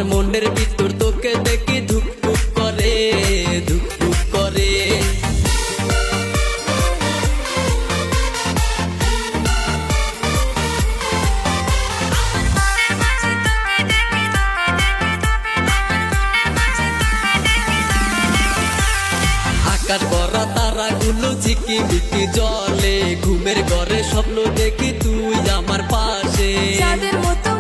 আমার মনের ভিতর তোকে দেখি ধুক ধুক করে, ধুক ধুক করে। আকাশ ভরা তারাগুলো ঝিকিমিকি জ্বলে, ঘুমের ঘরে স্বপ্ন দেখি তুই আমার পাশে। চাঁদের মতো